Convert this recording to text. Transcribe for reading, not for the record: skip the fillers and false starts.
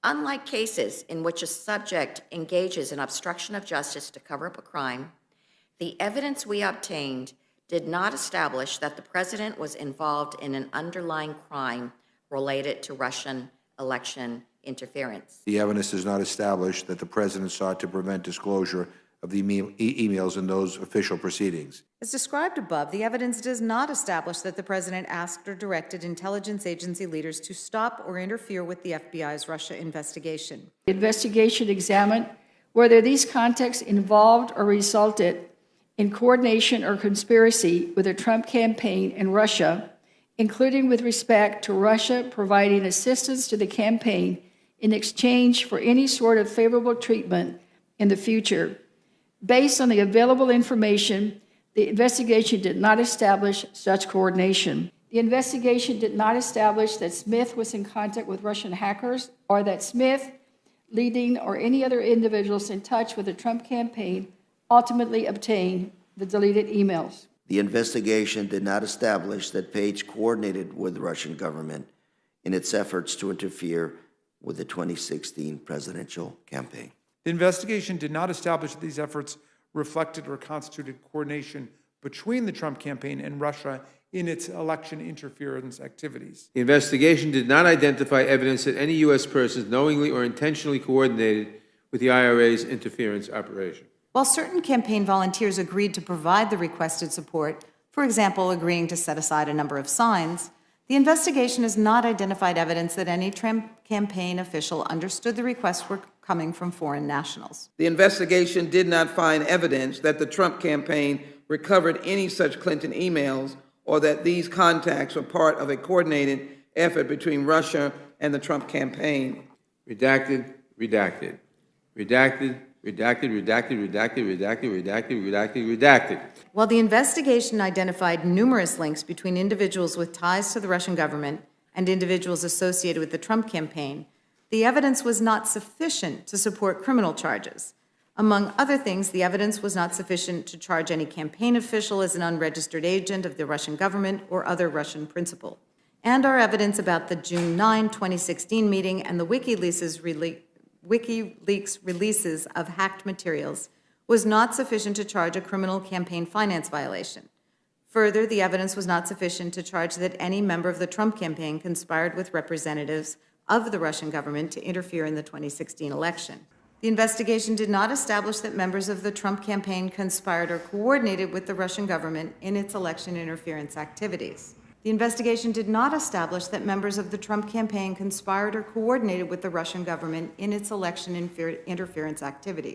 Unlike cases in which a subject engages in obstruction of justice to cover up a crime, the evidence we obtained did not establish that the president was involved in an underlying crime related to Russian election interference. The evidence does not establish that the president sought to prevent disclosure of the emails in those official proceedings. As described above, the evidence does not establish that the president asked or directed intelligence agency leaders to stop or interfere with the FBI's Russia investigation. The investigation examined whether these contacts involved or resulted in coordination or conspiracy with the Trump campaign in Russia, including with respect to Russia providing assistance to the campaign in exchange for any sort of favorable treatment in the future. Based on the available information, the investigation did not establish such coordination. The investigation did not establish that Smith was in contact with Russian hackers or that Smith, leading, or any other individuals in touch with the Trump campaign ultimately obtained the deleted emails. The investigation did not establish that Page coordinated with the Russian government in its efforts to interfere with the 2016 presidential campaign. The investigation did not establish that these efforts reflected or constituted coordination between the Trump campaign and Russia in its election interference activities. The investigation did not identify evidence that any U.S. persons knowingly or intentionally coordinated with the IRA's interference operation. While certain campaign volunteers agreed to provide the requested support, for example, agreeing to set aside a number of signs, the investigation has not identified evidence that any Trump campaign official understood the requests were coming from foreign nationals. The investigation did not find evidence that the Trump campaign recovered any such Clinton emails or that these contacts were part of a coordinated effort between Russia and the Trump campaign. Redacted, redacted, redacted, redacted, redacted, redacted, redacted, redacted, redacted, redacted. While the investigation identified numerous links between individuals with ties to the Russian government and individuals associated with the Trump campaign, the evidence was not sufficient to support criminal charges. Among other things, the evidence was not sufficient to charge any campaign official as an unregistered agent of the Russian government or other Russian principal. And our evidence about the June 9, 2016 meeting and the WikiLeaks releases of hacked materials was not sufficient to charge a criminal campaign finance violation. Further, the evidence was not sufficient to charge that any member of the Trump campaign conspired with representatives of the Russian government to interfere in the 2016 election. The investigation did not establish that members of the Trump campaign conspired or coordinated with the Russian government in its election interference activities. The investigation did not establish that members of the Trump campaign conspired or coordinated with the Russian government in its election interference activity.